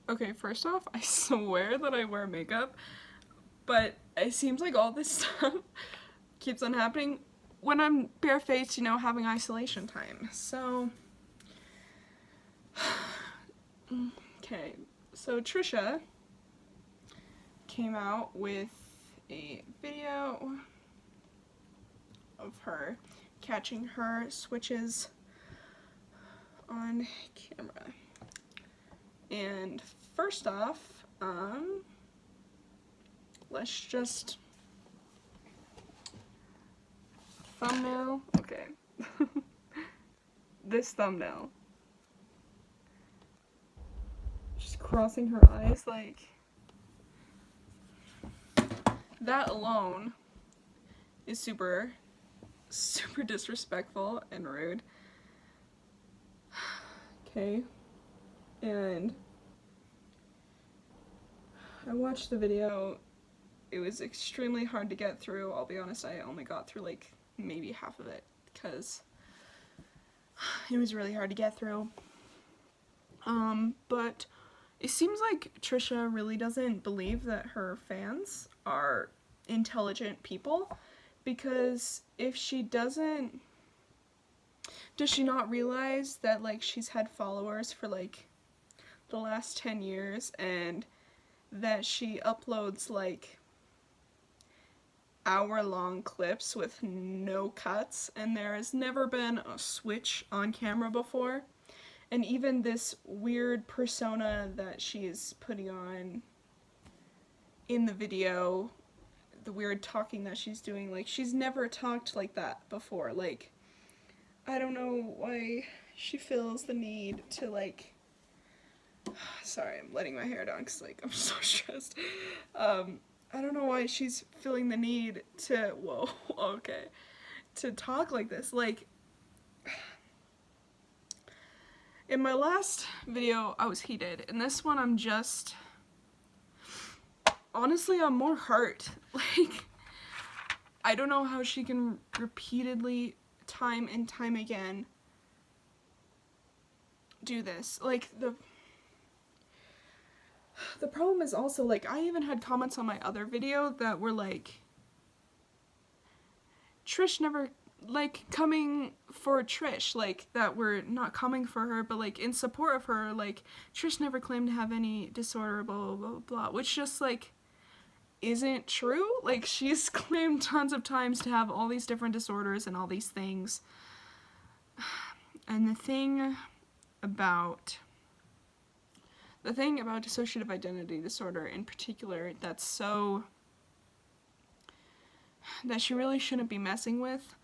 Okay, first off, I swear that I wear makeup, but it seems like all this stuff keeps on happening when I'm barefaced, having isolation time. So, okay, so Trisha came out with a video of her catching her switches on camera. And first off, let's just thumbnail. Okay. This thumbnail. Just crossing her eyes, like, that alone is super disrespectful and rude. Okay. And I watched the video. It was extremely hard to get through. I'll be honest, I only got through like maybe half of it because it was really hard to get through. But it seems like Trisha really doesn't believe that her fans are intelligent people, because if she doesn't, does she not realize that like she's had followers for like the last 10 years and that she uploads like hour-long clips with no cuts, and there has never been a switch on camera before? And even this weird persona that she's putting on in the video, the weird talking that she's doing, like, she's never talked like that before. Like, I don't know why she feels the need to, like, sorry, I'm letting my hair down because, like, I'm so stressed. I don't know why she's feeling the need to, whoa, okay, to talk like this. Like, in my last video, I was heated. In this one, I'm just, honestly, I'm more hurt. Like, I don't know how she can repeatedly, time and time again, do this. Like, the problem is also, like, I even had comments on my other video that were like, Trish never, like, coming for Trish, like, that were not coming for her, but, like, in support of her, like, Trish never claimed to have any disorder, blah, blah, blah, blah, which just, like, isn't true. Like, she's claimed tons of times to have all these different disorders and all these things. And the thing about dissociative identity disorder in particular that she really shouldn't be messing with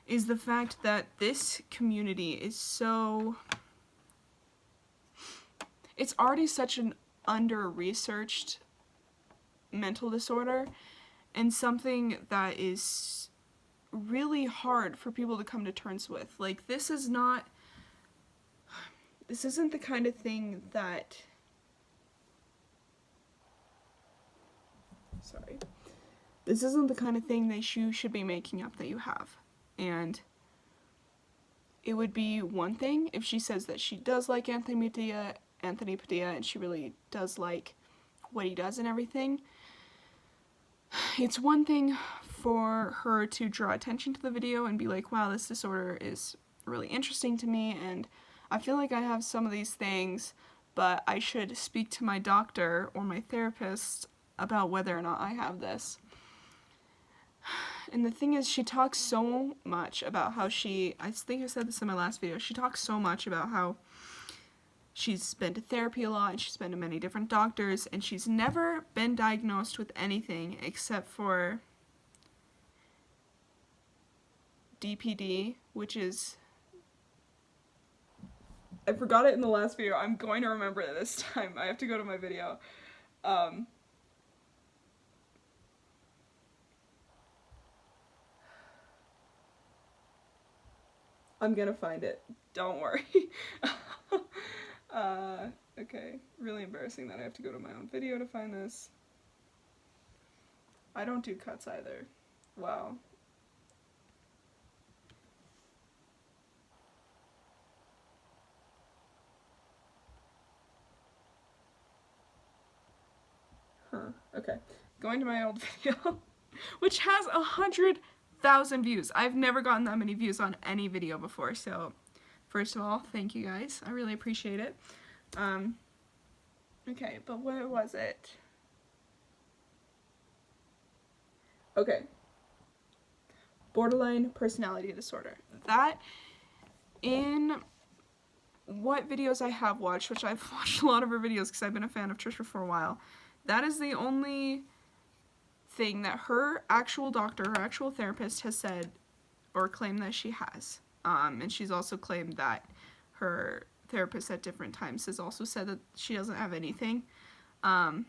is the fact that this community is so, it's already such an under-researched mental disorder, and something that is really hard for people to come to terms with. Like, this isn't the kind of thing that, this isn't the kind of thing that you should be making up that you have. And it would be one thing if she says that she does like Anthony Padilla, and she really does like what he does and everything. It's one thing for her to draw attention to the video and be like, wow, this disorder is really interesting to me, and I feel like I have some of these things, but I should speak to my doctor or my therapist about whether or not I have this. And the thing is, she talks so much about how I think I said this in my last video, she talks so much about how she's been to therapy a lot, and she's been to many different doctors, and she's never been diagnosed with anything except for DPD, which is, I forgot it in the last video. I'm going to remember it this time. I have to go to my video. I'm gonna find it. Don't worry. Okay. Really embarrassing that I have to go to my own video to find this. I don't do cuts either. Wow. Okay. Going to my old video, which has 100,000 views. I've never gotten that many views on any video before, so first of all, thank you guys. I really appreciate it. Okay, but where was it? Okay. Borderline personality disorder. That, in what videos I have watched, which I've watched a lot of her videos because I've been a fan of Trisha for a while, that is the only thing that her actual doctor, her actual therapist has said or claimed that she has. And she's also claimed that her therapist at different times has also said that she doesn't have anything. Well,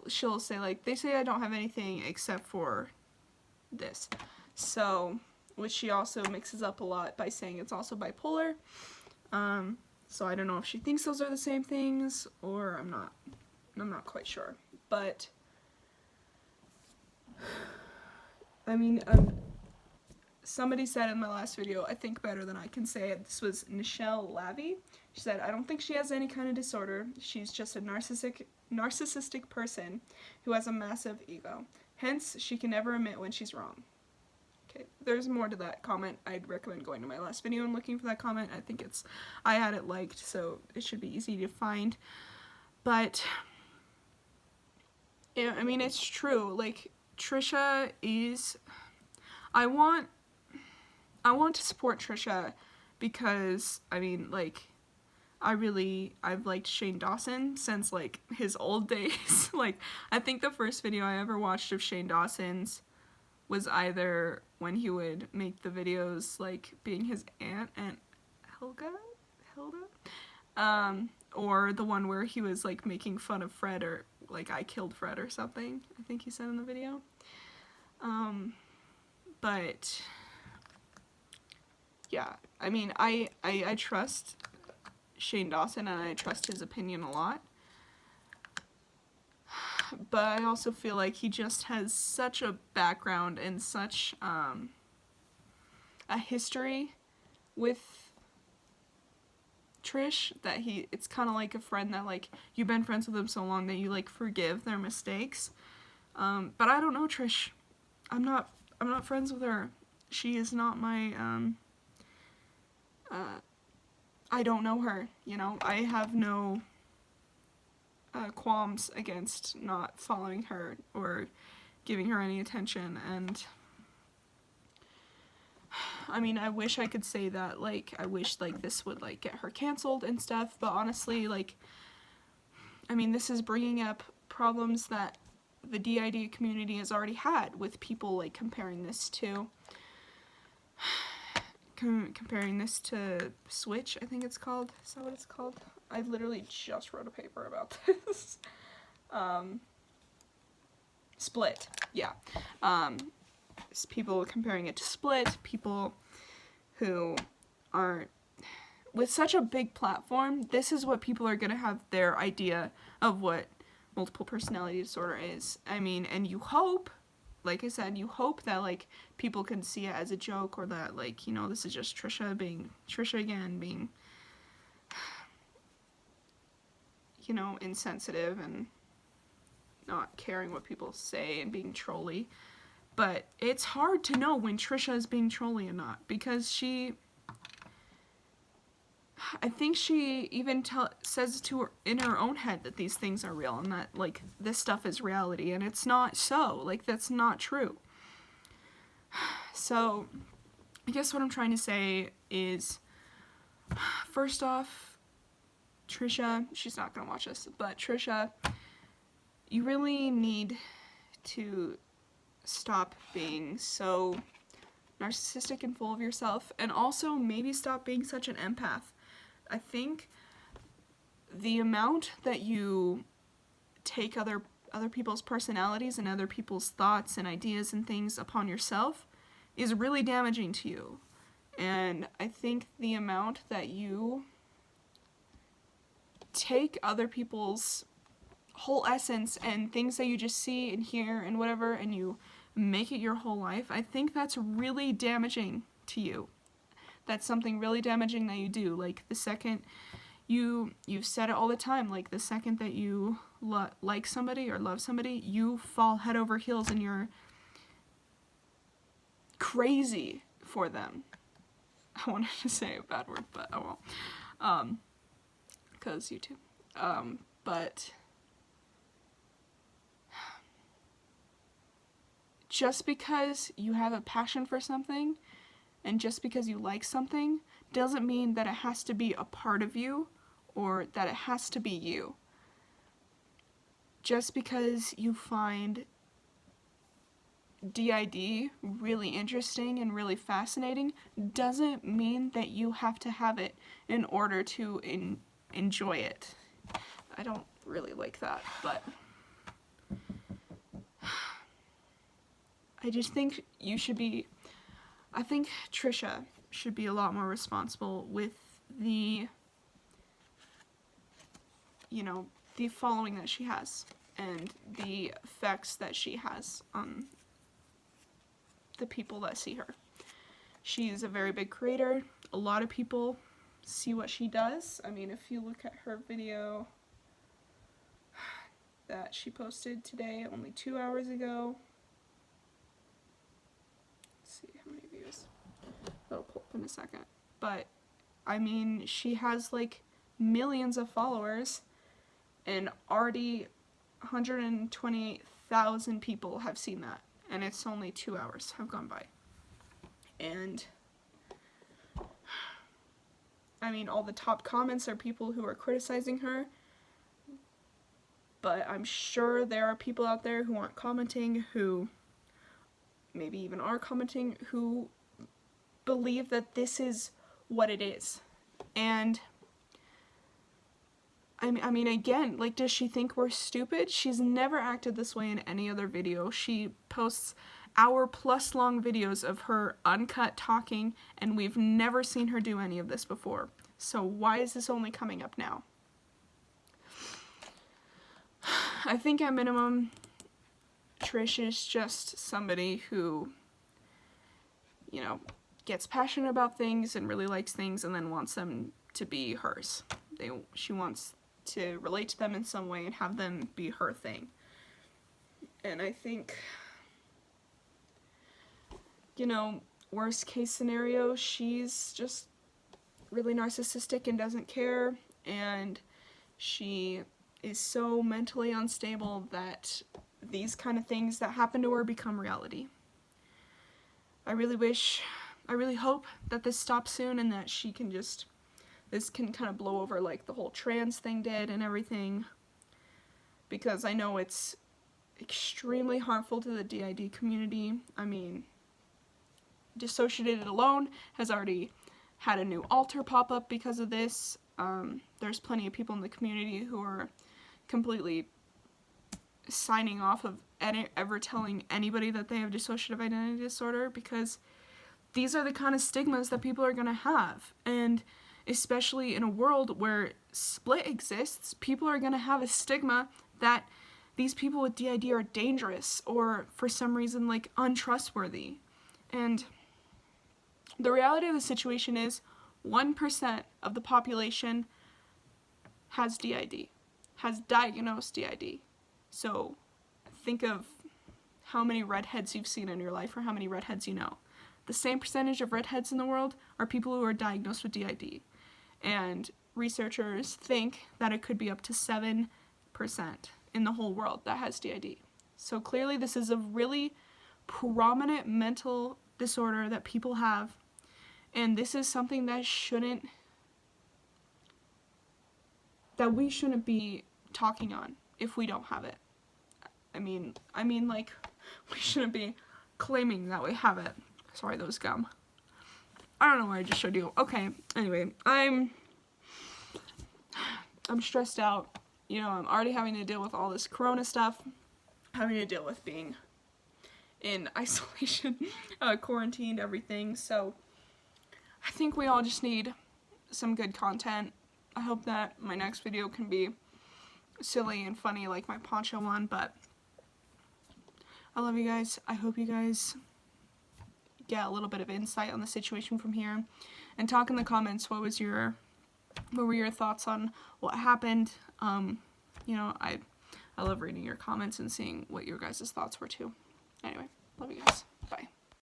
she'll say, like, they say I don't have anything except for this. So, which she also mixes up a lot by saying it's also bipolar. So I don't know if she thinks those are the same things, or I'm not quite sure. But, I mean, somebody said in my last video, I think better than I can say it. This was Nichelle Lavy. She said, I don't think she has any kind of disorder. She's just a narcissistic person who has a massive ego. Hence, she can never admit when she's wrong. Okay, there's more to that comment. I'd recommend going to my last video and looking for that comment. I think I had it liked, so it should be easy to find. But, yeah, I mean, it's true. Like, Trisha is... I want to support Trisha because, I mean, like, I've liked Shane Dawson since, like, his old days. Like, I think the first video I ever watched of Shane Dawson's was either when he would make the videos, like, being his Aunt Hilda? Or the one where he was, like, making fun of Fred, or, like, I killed Fred or something, I think he said in the video. But, yeah, I mean, I trust Shane Dawson, and I trust his opinion a lot. But I also feel like he just has such a background and such a history with Trish that it's kind of like a friend that, like, you've been friends with them so long that you, like, forgive their mistakes. But I don't know Trish. I'm not friends with her. She is not my, I don't know her, you know? I have no qualms against not following her or giving her any attention, and I mean, I wish I could say that, like, I wish, like, this would, like, get her canceled and stuff, but honestly, like, I mean, this is bringing up problems that the DID community has already had with people, like, comparing this to Switch, I think it's called. Is that what it's called? I literally just wrote a paper about this. Split, yeah. People comparing it to Split, people who are, with such a big platform, this is what people are gonna have their idea of what multiple personality disorder is. I mean, and you hope, like I said, you hope that, like, people can see it as a joke, or that, like, you know, this is just Trisha being Trisha again, being, you know, insensitive and not caring what people say and being trolly. But it's hard to know when Trisha is being trolly and not, because I think she even says to her in her own head that these things are real and that, like, this stuff is reality, and it's not so. Like, that's not true. So, I guess what I'm trying to say is, first off, Trisha, she's not gonna watch this, but Trisha, you really need to stop being so narcissistic and full of yourself, and also maybe stop being such an empath. I think the amount that you take other people's personalities and other people's thoughts and ideas and things upon yourself is really damaging to you. And I think the amount that you take other people's whole essence and things that you just see and hear and whatever, and you make it your whole life, I think that's really damaging to you. That's something really damaging that you do. Like, the second you've said it all the time, like the second that you like somebody or love somebody, you fall head over heels and you're crazy for them. I wanted to say a bad word, but I won't, because YouTube. But just because you have a passion for something and just because you like something doesn't mean that it has to be a part of you or that it has to be you. Just because you find DID really interesting and really fascinating doesn't mean that you have to have it in order to enjoy it. I don't really like that, but I just think I think Trisha should be a lot more responsible with the following that she has and the effects that she has on the people that see her. She's a very big creator. A lot of people see what she does. I mean, if you look at her video that she posted today, only 2 hours ago. Let's see how many views. That'll pull up in a second. But, I mean, she has like millions of followers, and already 128,000 people have seen that. And it's only 2 hours have gone by. And I mean, all the top comments are people who are criticizing her, but I'm sure there are people out there who aren't commenting, who maybe even are commenting, who believe that this is what it is. And I mean, again, like, does she think we're stupid? She's never acted this way in any other video. She posts hour-plus long videos of her uncut talking, and we've never seen her do any of this before. So why is this only coming up now? I think at minimum, Trish is just somebody who, gets passionate about things and really likes things and then wants them to be hers. She wants to relate to them in some way and have them be her thing. And I think, worst case scenario, she's just really narcissistic and doesn't care, and she is so mentally unstable that these kind of things that happen to her become reality. I really hope that this stops soon and that this can kind of blow over like the whole trans thing did and everything, because I know it's extremely harmful to the DID community. I mean, Dissociated alone has already had a new altar pop up because of this. There's plenty of people in the community who are completely signing off of ever telling anybody that they have dissociative identity disorder, because these are the kind of stigmas that people are going to have. And especially in a world where split exists, people are going to have a stigma that these people with DID are dangerous or for some reason like untrustworthy. And the reality of the situation is 1% of the population has DID, has diagnosed DID. So think of how many redheads you've seen in your life or how many redheads you know. The same percentage of redheads in the world are people who are diagnosed with DID. And researchers think that it could be up to 7% in the whole world that has DID. So clearly this is a really prominent mental disorder that people have, and this is something that we shouldn't be talking on if we don't have it. I mean like, we shouldn't be claiming that we have it. Sorry, those gum. I don't know why I just showed you. Okay, anyway, I'm stressed out. I'm already having to deal with all this corona stuff, having to deal with being in isolation, quarantined, everything. So I think we all just need some good content. I hope that my next video can be silly and funny like my poncho one, but I love you guys. I hope you guys get a little bit of insight on the situation from here. And talk in the comments, what was your what were your thoughts on what happened? You know, I love reading your comments and seeing what your guys' thoughts were too. Anyway, love you guys. Bye.